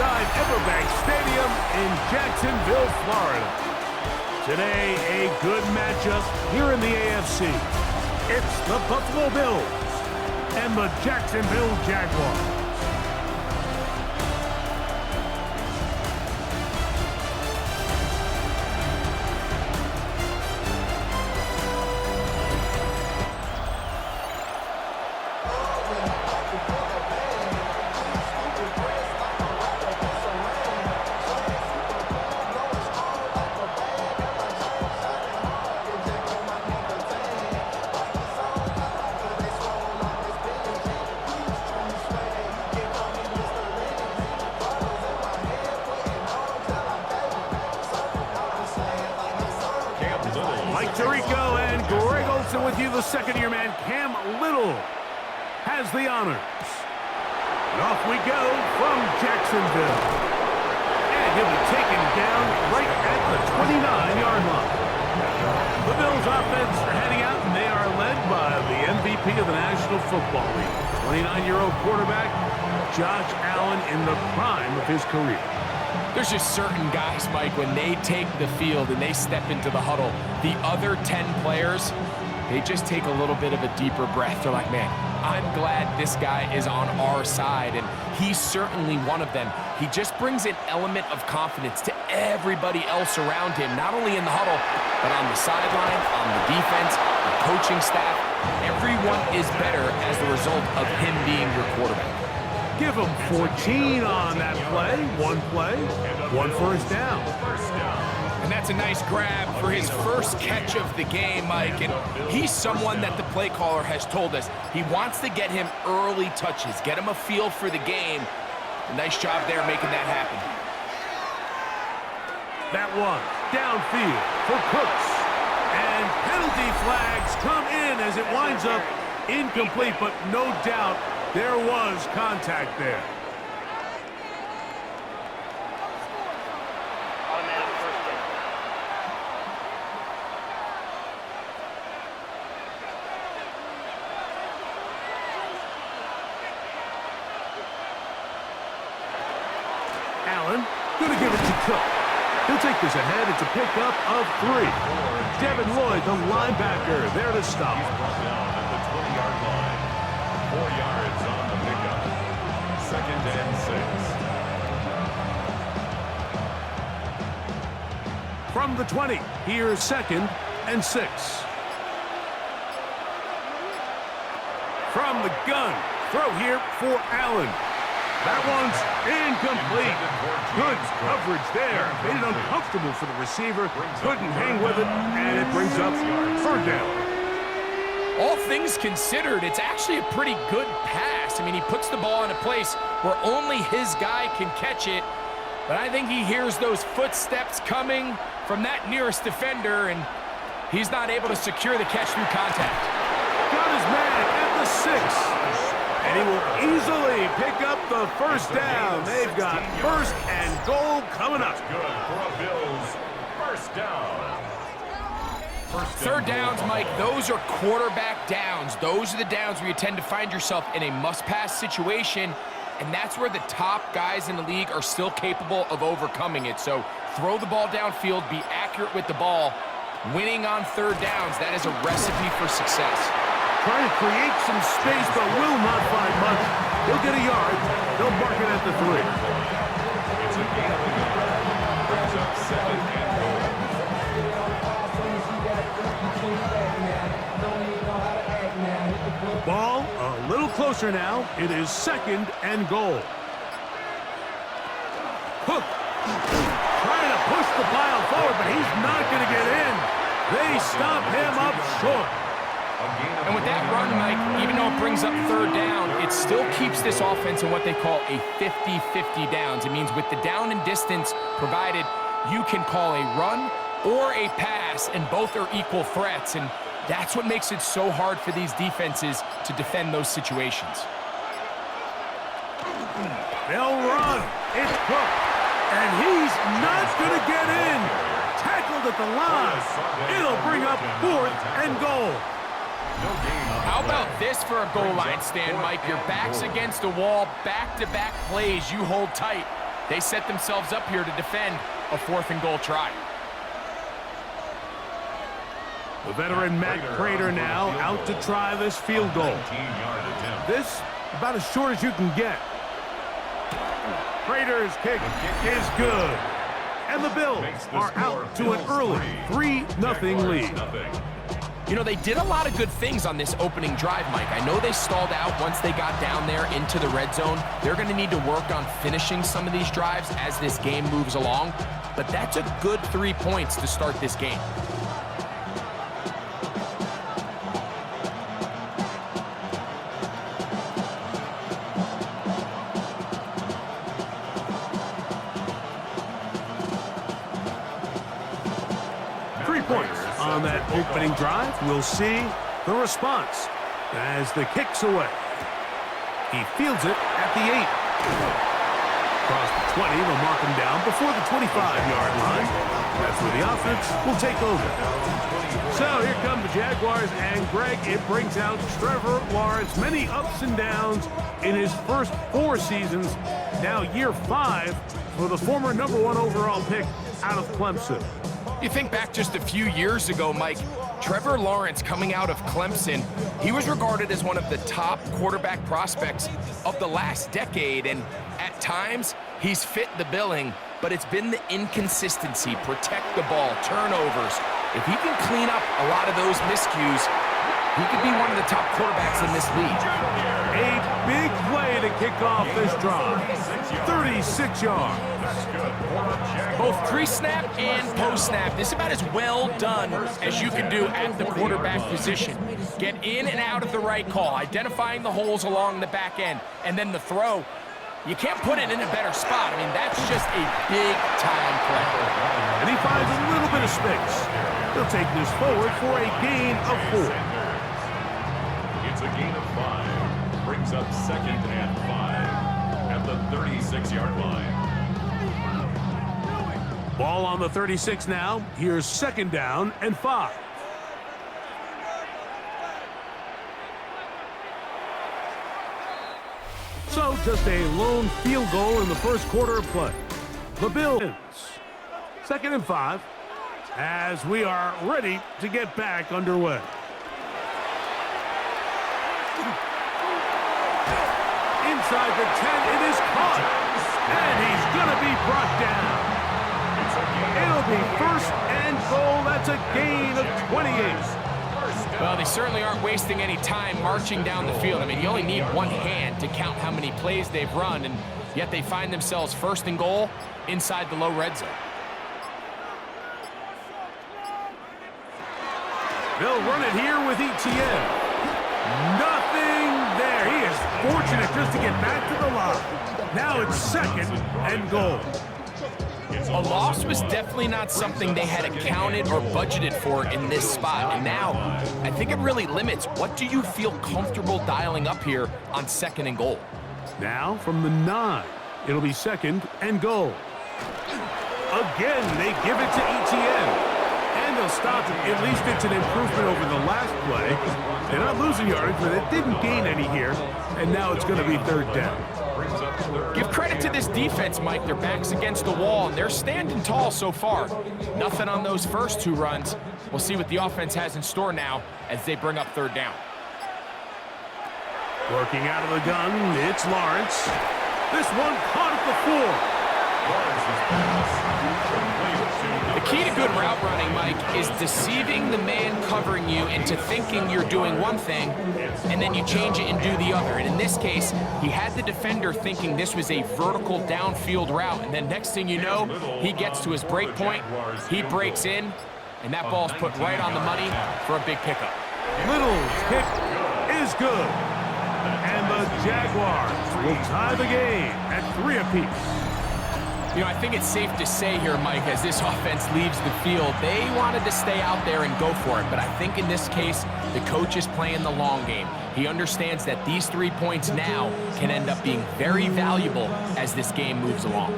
inside Everbank Stadium in Jacksonville, Florida. Today, a good matchup here in the AFC. It's the Buffalo Bills and the Jacksonville Jaguars. Tirico and Greg Olsen with you. The second-year man, Cam Little, has the honors. And off we go from Jacksonville. And he'll be taken down right at the 29-yard line. The Bills offense are heading out, and they are led by the MVP of the National Football League, 29-year-old quarterback, Josh Allen, in the prime of his career. There's just certain guys, Mike, when they take the field and they step into the huddle, the other 10 players, they just take a little bit of a deeper breath. They're like, man, I'm glad this guy is on our side, and he's certainly one of them. He just brings an element of confidence to everybody else around him, not only in the huddle, but on the sideline, on the defense, the coaching staff. Everyone is better as the result of him being your quarterback. Give him 14 on that play, one first down. And that's a nice grab for his first catch of the game, Mike. And he's someone that the play caller has told us he wants to get him early touches, get him a feel for the game. A nice job there making that happen. That one downfield for Cooks. And penalty flags come in as it winds up incomplete, but no doubt there was contact there. Allen, going to give it to Cook. He'll take this ahead. It's a pickup of 3. Devin Lloyd, the linebacker, there to stop. He's brought down at the 20-yard line. 4 yards on the pickup. 2nd and 6. From the 20, here's 2nd and 6. From the gun, throw here for Allen. That one's incomplete. Good coverage there. Made it uncomfortable for the receiver. Couldn't hang with it, and it brings up 3rd down. All things considered, it's actually a pretty good pass. I mean, he puts the ball in a place where only his guy can catch it. But I think he hears those footsteps coming from that nearest defender, and he's not able to secure the catch through contact. Got his man at the 6. And he will easily pick up the first down. They've got 1st and goal coming up. Good for a Bills first down. 3rd downs, Mike, those are quarterback downs. Those are the downs where you tend to find yourself in a must-pass situation, and that's where the top guys in the league are still capable of overcoming it. So throw the ball downfield, be accurate with the ball. Winning on 3rd downs, that is a recipe for success. Trying to create some space, but will not find much. He'll get a yard. They'll mark it at the 3. It's a gain of 11. Brings up 2nd and goal. Ball a little closer now. It is 2nd and goal. Hook trying to push the pile forward, but he's not going to get in. They stop him up short. And with that run, Mike, even though it brings up 3rd down, it still keeps this offense in what they call a 50-50 downs. It means with the down and distance provided, you can call a run or a pass, and both are equal threats. And that's what makes it so hard for these defenses to defend those situations. They'll run. It's Cook. And he's not going to get in. Tackled at the line. It'll bring up 4th and goal. How about this for a goal line stand, Mike? Your back's against the wall, back-to-back plays, you hold tight. They set themselves up here to defend a 4th and goal try. The veteran Matt Prater now out to try this field goal. This about as short as you can get. Prater's kick is good. And the Bills are out to an early 3-0 lead. You know, they did a lot of good things on this opening drive, Mike. I know they stalled out once they got down there into the red zone. They're going to need to work on finishing some of these drives as this game moves along. But that's a good 3 points to start this game. On that opening drive, we'll see the response as the kick's away. He fields it at the 8. Across the 20, they'll mark him down before the 25-yard line. That's where the offense will take over. So here come the Jaguars, and Greg, it brings out Trevor Lawrence. Many ups and downs in his first 4 seasons. Now year 5 for the former #1 overall pick out of Clemson. You think back just a few years ago, Mike, Trevor Lawrence coming out of Clemson, he was regarded as one of the top quarterback prospects of the last decade, and at times he's fit the billing, but it's been the inconsistency, protect the ball, turnovers. If he can clean up a lot of those miscues, he could be one of the top quarterbacks in this league. A big play to kick off this drive. 36 yards. Both pre-snap and post-snap, this is about as well done as you can do at the quarterback position. Get in and out of the right call, identifying the holes along the back end, and then the throw. You can't put it in a better spot. I mean, that's just a big-time play. And he finds a little bit of space. He'll take this forward for a gain of 4. It's a gain of 5. Brings up 2nd and 5 at the 36-yard line. Ball on the 36 now. Here's 2nd down and 5. So just a lone field goal in the first quarter of play. The Bills, 2nd and 5, as we are ready to get back underway. Inside the 10, it is caught, and he's going to be brought down. It'll be 1st and goal. That's a gain of 28. Well, they certainly aren't wasting any time marching down the field. I mean, you only need one hand to count how many plays they've run, and yet they find themselves 1st and goal inside the low red zone. They'll run it here with ETN. Nothing there. He is fortunate just to get back to the line. Now it's 2nd and goal. A loss was definitely not something they had accounted or budgeted for in this spot. And now, I think it really limits what do you feel comfortable dialing up here on 2nd and goal. Now from the 9, it'll be 2nd and goal. Again, they give it to ETN. And they'll stop it. At least it's an improvement over the last play. They're not losing yardage, but it didn't gain any here. And now it's going to be 3rd down. Give credit to this defense, Mike. Their back's against the wall, and they're standing tall so far. Nothing on those first 2 runs. We'll see what the offense has in store now as they bring up 3rd down. Working out of the gun, it's Lawrence. This one caught at the 4. The key to good route running, Mike, is deceiving the man covering you into thinking you're doing one thing, and then you change it and do the other. And in this case, he had the defender thinking this was a vertical downfield route, and then next thing you know, he gets to his break point, he breaks in, and that ball's put right on the money for a big pickup. Little's kick is good. And the Jaguars will tie the game at 3 apiece. You know, I think it's safe to say here, Mike, as this offense leaves the field, they wanted to stay out there and go for it. But I think in this case, the coach is playing the long game. He understands that these 3 points now can end up being very valuable as this game moves along.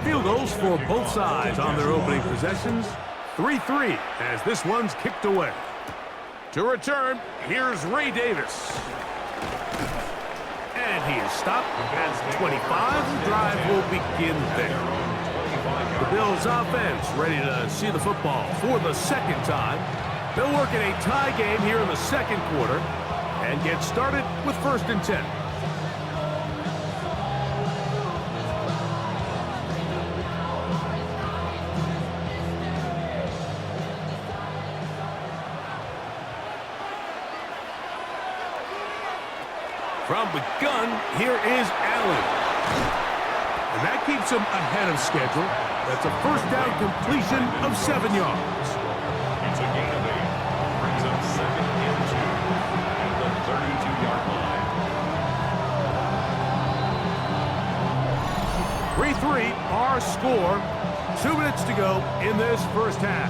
Field goals for both sides on their opening possessions. 3-3 as this one's kicked away. To return, here's Ray Davis. And he is stopped at 25. The drive will begin there. The Bills offense ready to see the football for the second time. They'll work in a tie game here in the second quarter and get started with 1st and 10. From the gun, here is Allen. And that keeps him ahead of schedule. That's a 1st down completion of 7 yards. It's a gain of 8. Brings up 2nd and 2 at the 32-yard line. 3-3, our score. 2 minutes to go in this first half.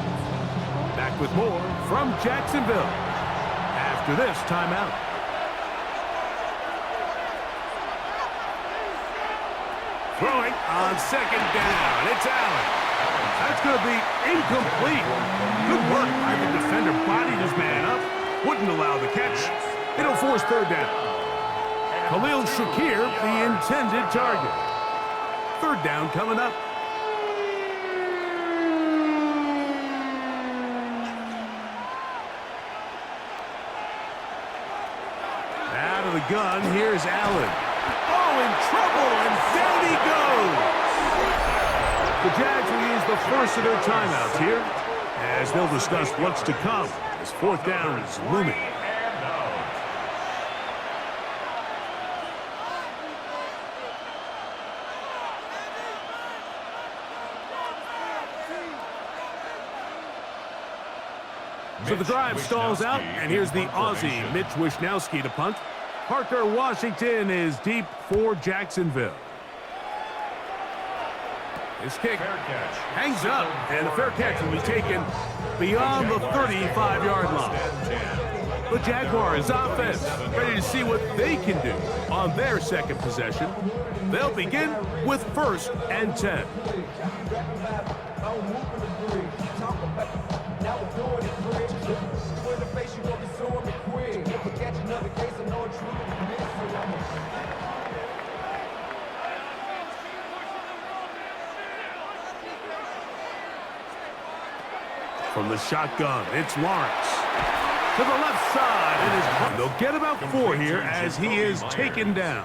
Back with more from Jacksonville after this timeout. Throwing on 2nd down. It's Allen. That's going to be incomplete. Good work by the defender. Bodied his man up. Wouldn't allow the catch. It'll force 3rd down. Khalil Shakir, the intended target. 3rd down coming up. Out of the gun, here's Allen. Oh, in trouble, and down he goes. The Jags will use the first of their timeouts here, as they'll discuss what's to come as 4th down is looming. So the drive stalls out, and here's the Aussie, Mitch Wishnowsky, to punt. Parker Washington is deep for Jacksonville. This kick hangs up, and the fair catch will be taken beyond the 35-yard line. The Jaguars offense ready to see what they can do on their second possession. They'll begin with 1st and 10. From the shotgun, it's Lawrence. To the left side, they'll get about 4 here as he is taken down.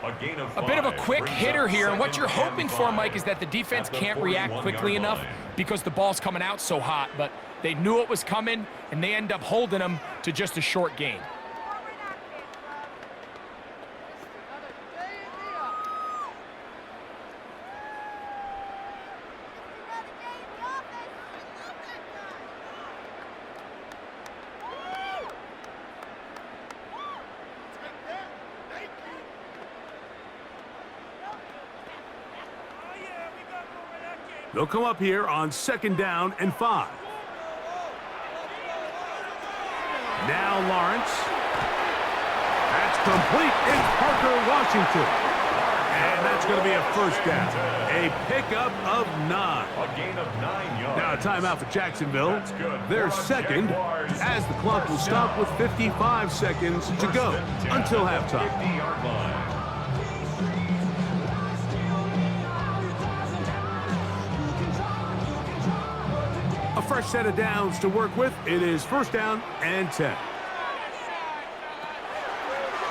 A bit of a quick hitter here, and what you're hoping for, Mike, is that the defense can't react quickly enough because the ball's coming out so hot, but they knew it was coming, and they end up holding them to just a short gain. They'll come up here on 2nd down and 5. Now Lawrence. That's complete. It's Parker Washington. And that's going to be a 1st down. A pickup of 9. A gain of 9 yards. Now a timeout for Jacksonville. Their second, as the clock will stop with 55 seconds to go until halftime. 50-yard line. A fresh set of downs to work with. It is 1st down and 10.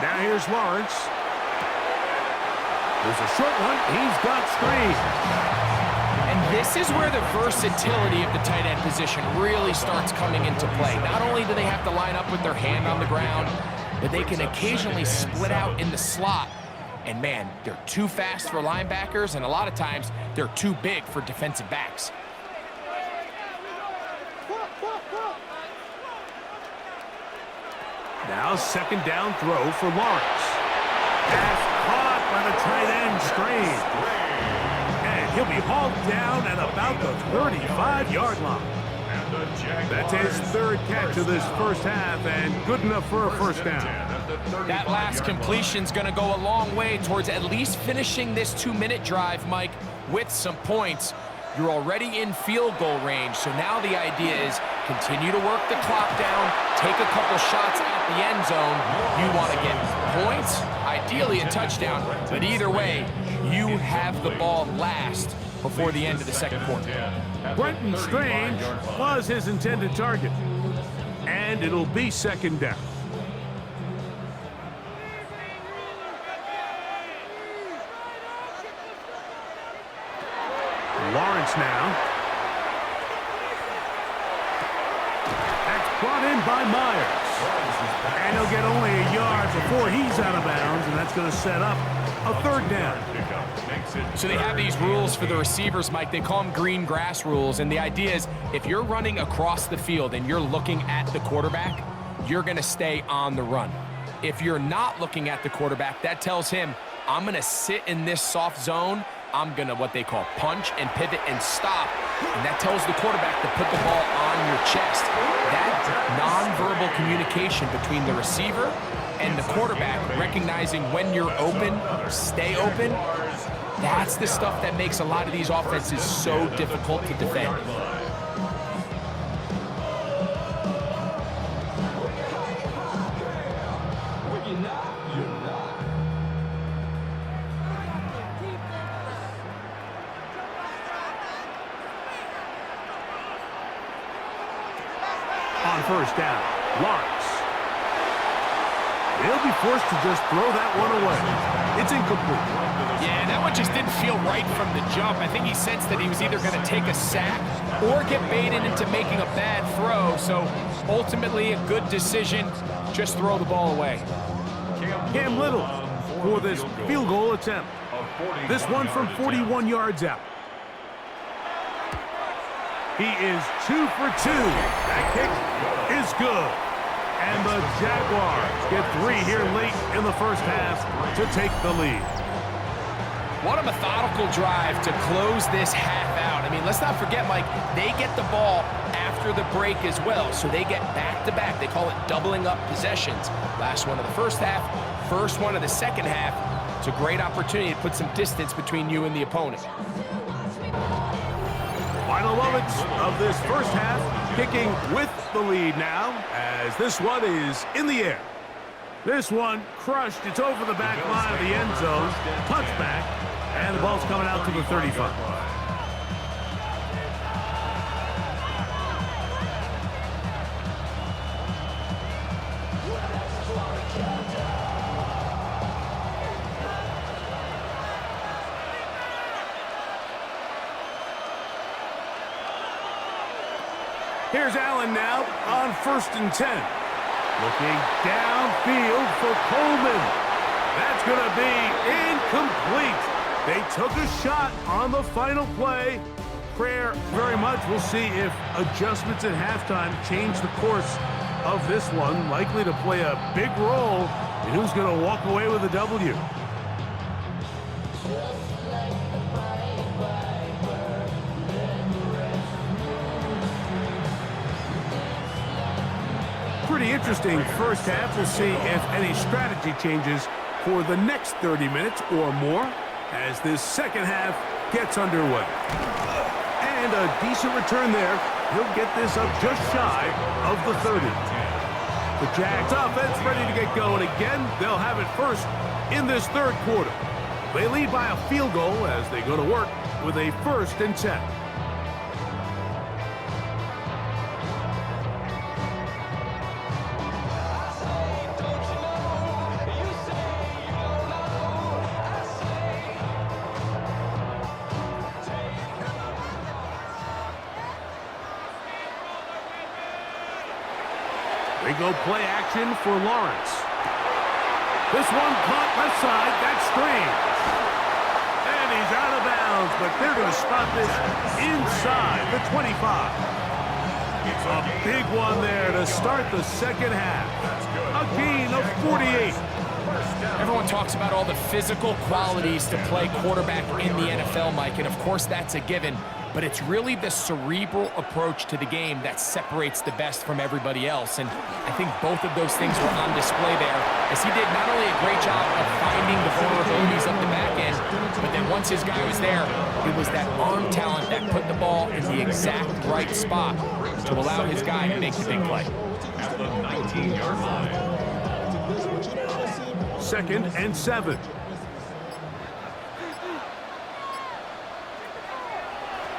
Now here's Lawrence. There's a short one. He's got screen. And this is where the versatility of the tight end position really starts coming into play. Not only do they have to line up with their hand on the ground, but they can occasionally split out in the slot. And man, they're too fast for linebackers, and a lot of times they're too big for defensive backs. Now 2nd down throw for Lawrence. Pass caught by the tight end screen. And he'll be hauled down at about the 35-yard line. That's his 3rd catch of this first half, and good enough for a 1st down. That last completion's going to go a long way towards at least finishing this 2-minute drive, Mike, with some points. You're already in field goal range, so now the idea is continue to work the clock down, take a couple shots at the end zone. You want to get points, ideally a touchdown, but either way, you have the ball last before the end of the second quarter. Brenton Strange was his intended target, and it'll be second down. Lawrence now. That's brought in by Myers. And he'll get only a yard before he's out of bounds, and that's going to set up a third down. So they have these rules for the receivers, Mike. They call them green grass rules, and the idea is if you're running across the field and you're looking at the quarterback, you're going to stay on the run. If you're not looking at the quarterback, that tells him, I'm going to sit in this soft zone. I'm going to what they call punch and pivot and stop. And that tells the quarterback to put the ball on your chest. That nonverbal communication between the receiver and the quarterback, recognizing when you're open, stay open, that's the stuff that makes a lot of these offenses so difficult to defend. On first down, Lawrence. He'll be forced to just throw that one away. It's incomplete. Yeah, that one just didn't feel right from the jump. I think he sensed that he was either going to take a sack or get baited into making a bad throw. So ultimately a good decision. Just throw the ball away. Cam Little for this field goal attempt. This one from 41 yards out. He is 2 for 2. That kick is good. And the Jaguars get 3 here late in the first half to take the lead. What a methodical drive to close this half out. I mean, let's not forget, Mike, they get the ball after the break as well. So they get back-to-back. They call it doubling up possessions. Last one of the first half, first one of the second half. It's a great opportunity to put some distance between you and the opponent. Final moments of this first half, kicking with the lead now, as this one is in the air. This one crushed. It's over the back line of the end zone. Touchback, and the ball's coming out to the 35. Here's Allen now on 1st and 10. Looking downfield for Coleman. That's going to be incomplete. They took a shot on the final play. Prayer very much. We'll see if adjustments at halftime change the course of this one. Likely to play a big role in who's going to walk away with a W. Pretty interesting first half. We'll see if any strategy changes for the next 30 minutes or more as this second half gets underway. And a decent return there. He'll get this up just shy of the 30. The Jags offense ready to get going again. They'll have it first in this third quarter. They lead by a field goal as they go to work with a 1st and 10. They go play action for Lawrence. This one caught left side. That's Strange. And he's out of bounds, but they're going to spot this inside the 25. A big one there to start the second half. A gain of 48. Everyone talks about all the physical qualities to play quarterback in the NFL, Mike, and of course that's a given. But it's really the cerebral approach to the game that separates the best from everybody else. And I think both of those things were on display there, as he did not only a great job of finding the vulnerabilities up the back end, but then And once his guy was there, it was that arm talent that put the ball in the exact right spot to allow his guy to make the big play. At the 19-yard line. 2nd and 7.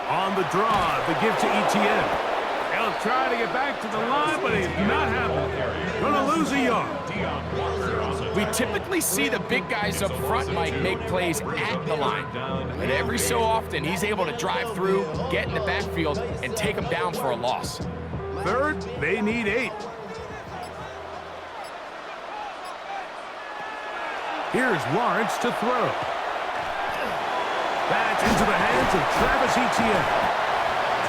On the draw, the give to ETN. He'll try to get back to the line, but he's not happening. Gonna lose a yard. We typically see the big guys up front, Mike, make plays at the line. But every so often, he's able to drive through, get in the backfield, and take them down for a loss. 3rd, they need 8. Here's Lawrence to throw. That's into the hands of Travis Etienne.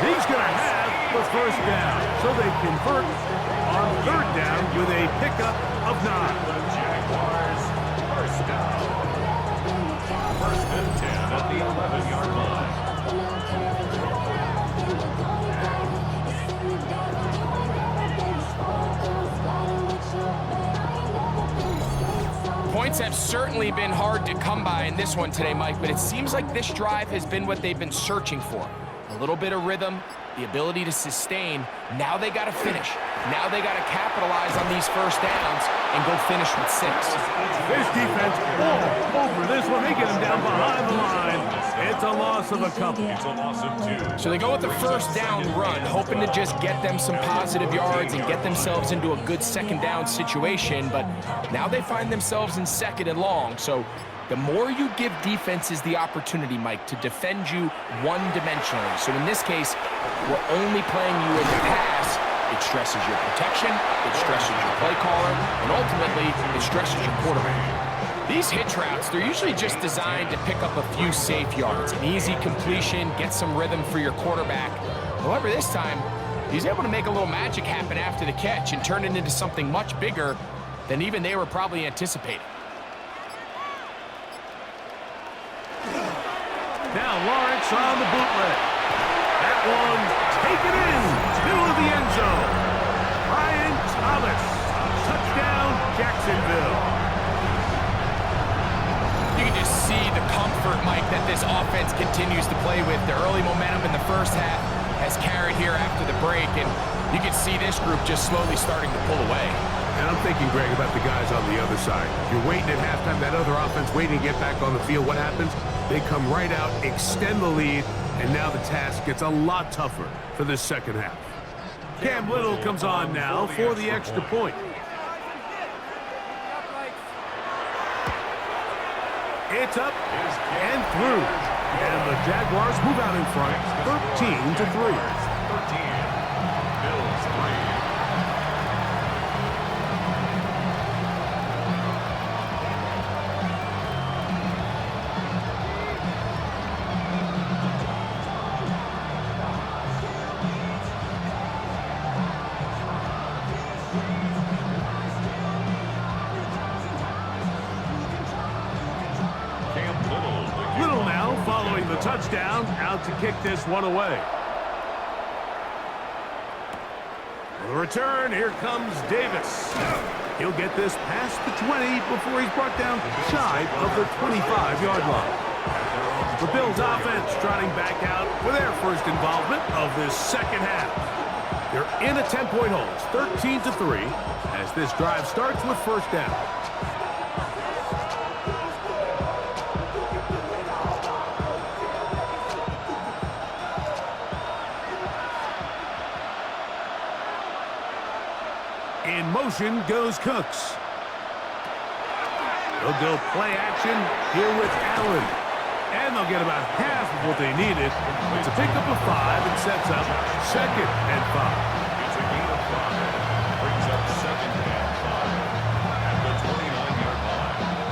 He's going to have the first down, so they convert on 3rd down with a pickup of 9. The Jaguars, first down. 1st and 10 at the 11-yard line. Points have certainly been hard to come by in this one today, Mike, but it seems like this drive has been what they've been searching for. A little bit of rhythm, the ability to sustain. Now they got to finish. Now they got to capitalize on these first downs and go finish with 6. This defense all over this one. They get him down behind the line. It's a loss of a couple. It's a loss of 2. So they go with the first down run, hoping to just get them some positive yards and get themselves into a good 2nd down situation, but now they find themselves in 2nd and long. So the more you give defenses the opportunity, Mike, to defend you one-dimensionally. So in this case, we're only playing you in the pass. It stresses your protection, it stresses your play caller, and ultimately, it stresses your quarterback. These hitch routes, they're usually just designed to pick up a few safe yards. An easy completion, get some rhythm for your quarterback. However, this time, he's able to make a little magic happen after the catch and turn it into something much bigger than even they were probably anticipating. Now Lawrence on the bootleg. That one taken in, middle of the end zone. Brian Thomas, touchdown Jacksonville. You can just see the comfort, Mike, that this offense continues to play with. The early momentum in the first half has carried here after the break, and you can see this group just slowly starting to pull away. And I'm thinking, Greg, about the guys on the other side. You're waiting at halftime, that other offense waiting to get back on the field. What happens? They come right out, extend the lead, and now the task gets a lot tougher for this 2nd half. Cam Little comes on now for the extra point. It's up and through. And the Jaguars move out in front, 13-3. 13. Bills 3. Little now following the touchdown, out to kick this one away. For the return, here comes Davis. He'll get this past the 20 before he's brought down shy of the 25-yard line. The Bills offense trotting back out for their first involvement of this 2nd half. They're in a 10-point hole. It's 13-3 as this drive starts with first down. In motion goes Cooks. They'll go play action here with Allen. And they'll get about half of what they needed. It's a pickup of 5 and sets up 2nd and 5. It's a gain of 5. Brings up 2nd and 5 at the 29-yard line.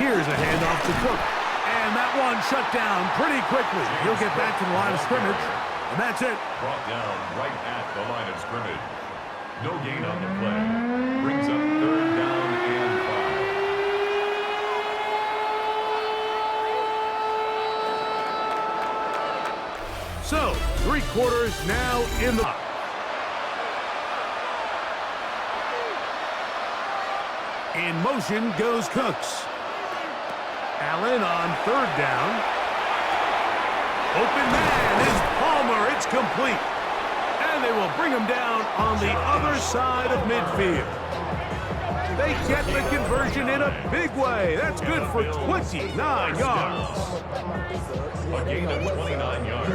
Here's a handoff to Cook. And that one shut down pretty quickly. He'll get back to the line of scrimmage. And that's it. Brought down right at the line of scrimmage. No gain on the play. Brings up 3rd down and 5. So, Three quarters now in the... In motion goes Cooks. Allen on third down. Open man is Palmer. It's complete. And they will bring him down on the other side of midfield. They get the conversion in a big way. That's good for 29 yards. A gain of 29 yards.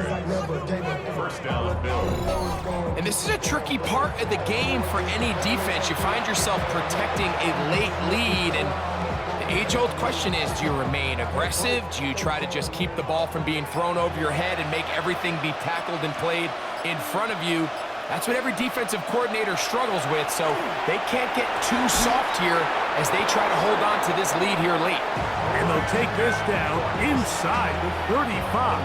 First down, Bills. And this is a tricky part of the game for any defense. You find yourself protecting a late lead, and the age-old question is, do you remain aggressive? Do you try to just keep the ball from being thrown over your head and make everything be tackled and played in front of you? That's what every defensive coordinator struggles with, so they can't get too soft here as they try to hold on to this lead here late. And they'll take this down inside the 35.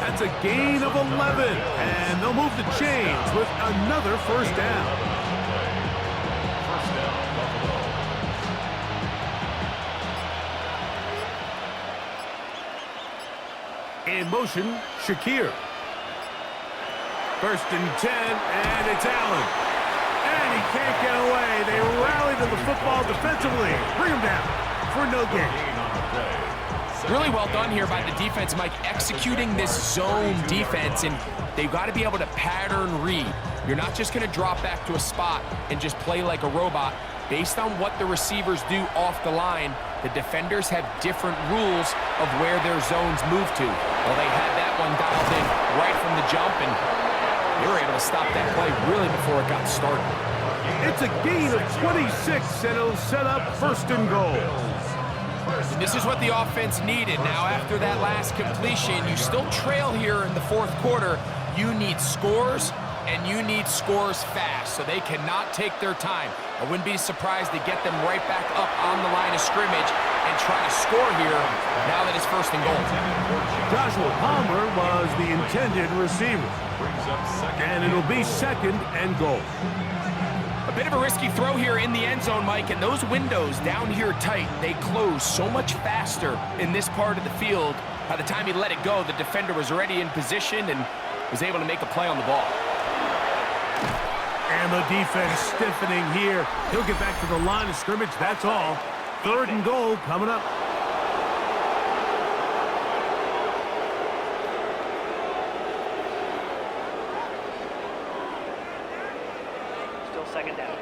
That's a gain of 11, and they'll move the chains with another first down. First down, Buffalo. In motion, Shakir. First and 10, and it's Allen. And he can't get away. They rally to the football defensively. Bring him down for no gain. Gain on the play. Really well done here by the defense, Mike, executing this zone defense, and they've got to be able to pattern read. You're not just going to drop back to a spot and just play like a robot. Based on what the receivers do off the line, the defenders have different rules of where their zones move to. Well, they had that one dialed in right from the jump, and they were able to stop that play really before it got started. It's a gain of 26, and it'll set up first and goal. And this is what the offense needed. Now, after that last completion, you still trail here in the fourth quarter. You need scores, and you need scores fast, so they cannot take their time. I wouldn't be surprised to get them right back up on the line of scrimmage and try to score here now that it's first and goal. Joshua Palmer was the intended receiver. Brings up second. And it'll be second and goal. A bit of a risky throw here in the end zone, Mike, and those windows down here tight, they close so much faster in this part of the field. By the time he let it go, the defender was already in position and was able to make a play on the ball. And the defense stiffening here. He'll get back to the line of scrimmage, that's all. Third and goal coming up. Second down.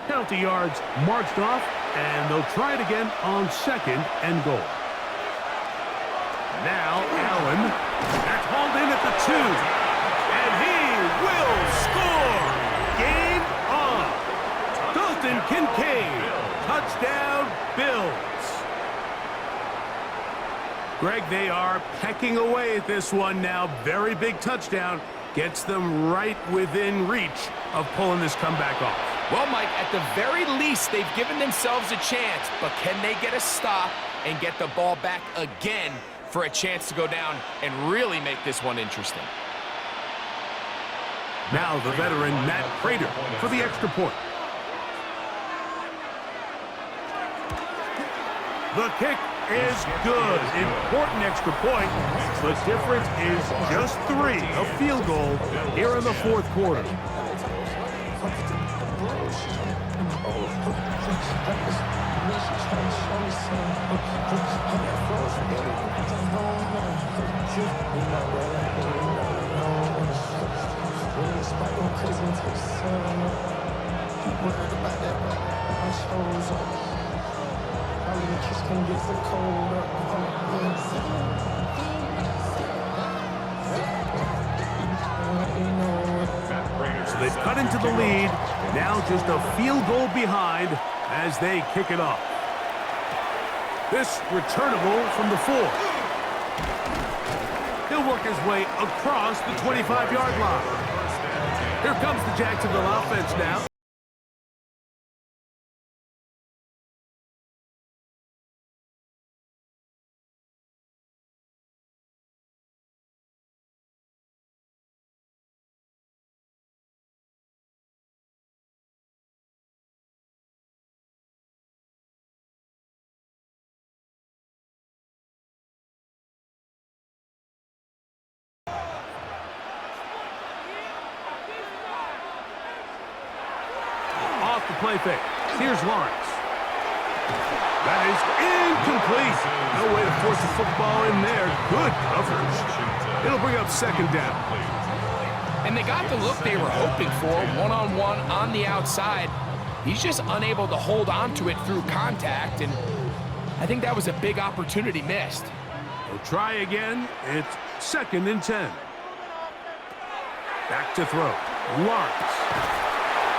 Penalty yards marched off, and they'll try it again on second and goal. Now Allen. That's hauled in at the 2. And he will score. Game on. Dalton Kincaid. Touchdown, Bills. Greg, they are pecking away at this one now. Very big touchdown. Gets them right within reach of pulling this comeback off. Well, Mike, at the very least, they've given themselves a chance, but can they get a stop and get the ball back again for a chance to go down and really make this one interesting? Now the veteran Matt Prater for the extra point. The kick is good. Important extra point. The difference is just 3, a field goal here in the fourth quarter. So they've cut into the lead. Now just a field goal behind as they kick it off. This returnable from the 4. He'll work his way across the 25-yard line. Here comes the Jacksonville offense now. play fake. Here's Lawrence. That is incomplete. No way to force the football in there. Good coverage. It'll bring up second down. And they got the look they were hoping for, one-on-one on the outside. He's just unable to hold on to it through contact, and I think that was a big opportunity missed. We'll try again. It's 2nd and 10. Back to throw. Lawrence.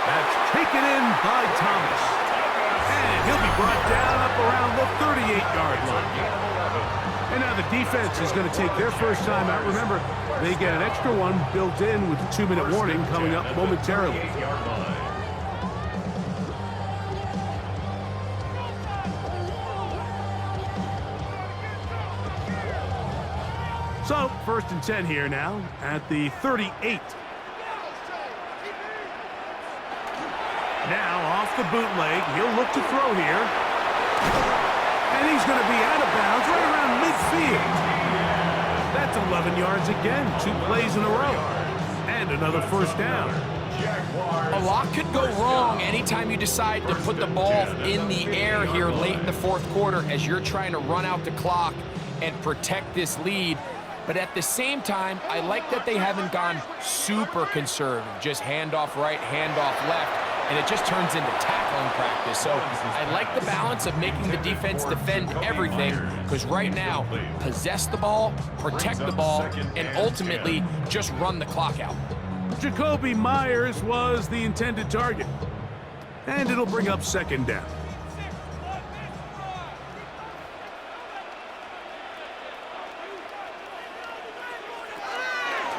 That's taken in by Thomas. And he'll be brought down up around the 38-yard line. And now the defense is going to take their first time out. Remember, they get an extra one built in with the 2-minute warning coming up momentarily. So, 1st and 10 here now at the 38. Now off the bootleg, he'll look to throw here. And he's going to be out of bounds right around midfield. That's 11 yards again, 2 plays in a row. And another first down. A lot could go wrong anytime you decide to put the ball in the air here late in the 4th quarter as you're trying to run out the clock and protect this lead. But at the same time, I like that they haven't gone super conservative, just handoff right, handoff left, and it just turns into tackling practice. So I like the balance of making the defense defend everything, because right now, possess the ball, protect the ball, and ultimately just run the clock out. Jacoby Myers was the intended target. And it'll bring up second down.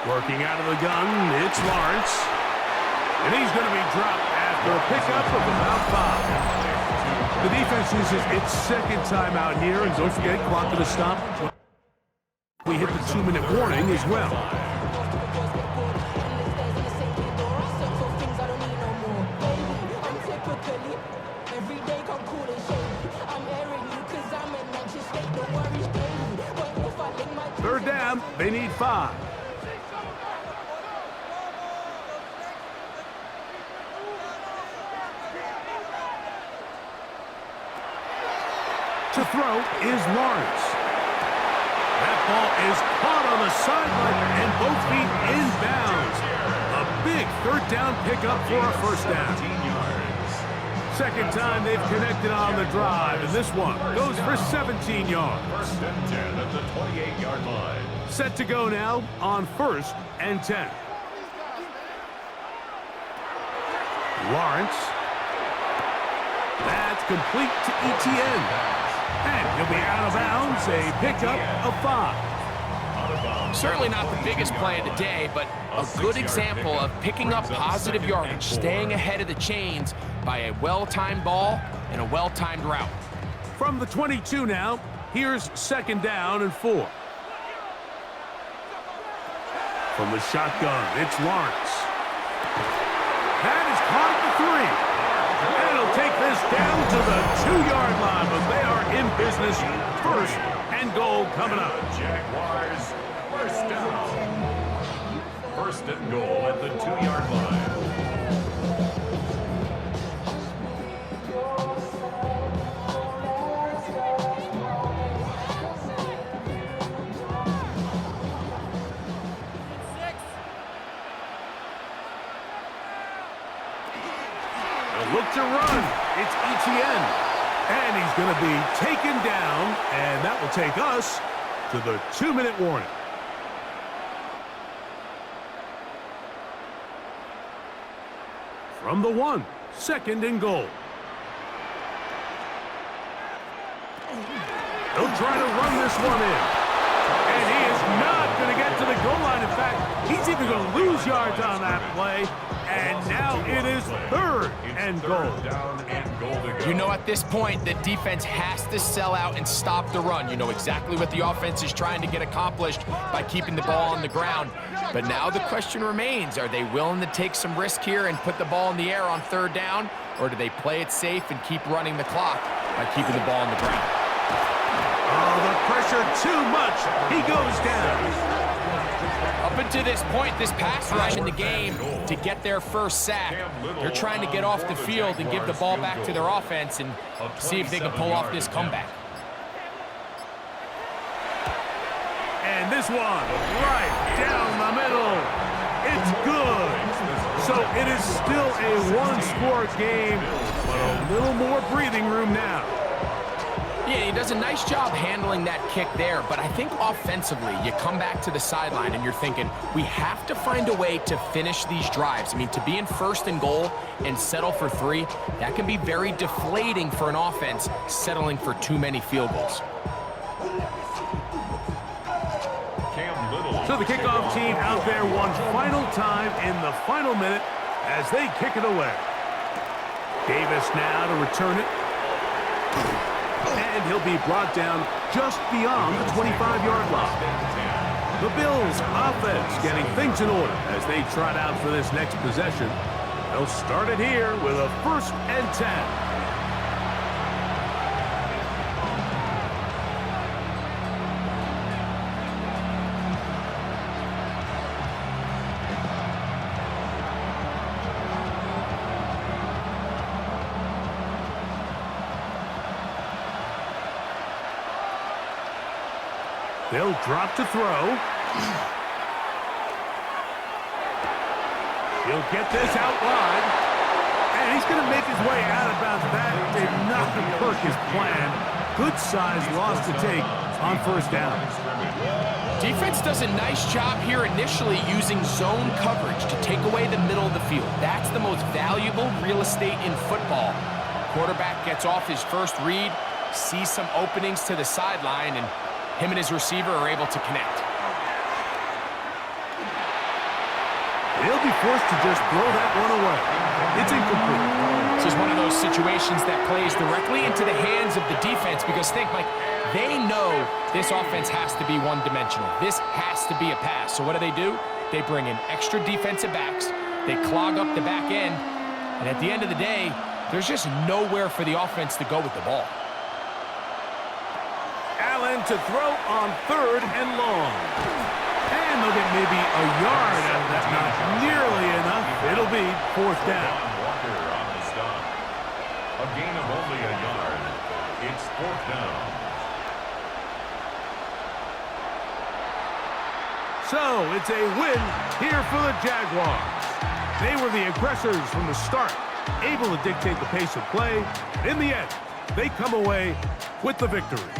Working out of the gun, it's Lawrence. And he's going to be dropped after a pickup of about 5. The defense uses its second timeout here, and don't forget, clock to stop. We hit the 2-minute warning as well. Third down, they need 5. To throw is Lawrence. That ball is caught on the sideline and both feet inbounds. A big 3rd down pickup for a first down. 2nd time they've connected on the drive, and this one goes for 17 yards. 1st and 10 at the 28-yard line. Set to go now on 1st and 10. Lawrence. That's complete to ETN. And he'll be out of bounds, a pickup of 5. Certainly not the biggest play of the day, but a good example of picking up positive yardage, staying ahead of the chains by a well-timed ball and a well-timed route. From the 22 now, here's 2nd down and 4. From the shotgun, it's Lawrence. That is caught at the 3. And it'll take this down to the 2-yard line, but they are in business. 1st and goal coming up. Jaguars, 1st down. 1st and goal at the 2-yard line. Look to run. It's ETN. And he's going to be taken down, and that will take us to the 2-minute warning. From the 1, 2nd and goal. They'll try to run this one in. And he is not going to get to the goal line. In fact, he's even going to lose yards on that play. And now it is 3rd and goal. You know, at this point, the defense has to sell out and stop the run. You know exactly what the offense is trying to get accomplished by keeping the ball on the ground. But now the question remains, are they willing to take some risk here and put the ball in the air on 3rd down? Or do they play it safe and keep running the clock by keeping the ball on the ground? Oh, the pressure too much. He goes down. A Up until this point, this pass rush in the game to get their first sack. They're trying to get off the field and give the ball back to their offense and see if they can pull off this comeback. And this one, right down the middle. It's good. So it is still a one-score game, but a little more breathing room now. Yeah, he does a nice job handling that kick there, but I think offensively, you come back to the sideline and you're thinking, we have to find a way to finish these drives. I mean, to be in 1st and goal and settle for 3, that can be very deflating for an offense settling for too many field goals. So the kickoff team out there one final time in the final minute as they kick it away. Davis now to return it. And he'll be brought down just beyond the 25-yard line. The Bills offense getting things in order as they trot out for this next possession. They'll start it here with a 1st and 10. They'll drop to throw. He'll get this out wide. And he's going to make his way out of bounds. That did not work his plan. Good size loss to take on 1st down. Defense does a nice job here initially using zone coverage to take away the middle of the field. That's the most valuable real estate in football. Quarterback gets off his first read, sees some openings to the sideline, and him and his receiver are able to connect. He'll be forced to just throw that one away. It's incomplete. This is one of those situations that plays directly into the hands of the defense because think, Mike, they know this offense has to be one-dimensional. This has to be a pass. So what do? They bring in extra defensive backs. They clog up the back end. And at the end of the day, there's just nowhere for the offense to go with the ball. Allen to throw on 3rd and long. And they'll get maybe a yard out of that. Not nearly enough. It'll be 4th down. Walker on the stop. A gain of only a yard. It's 4th down. So it's a win here for the Jaguars. They were the aggressors from the start, able to dictate the pace of play. In the end, they come away with the victory.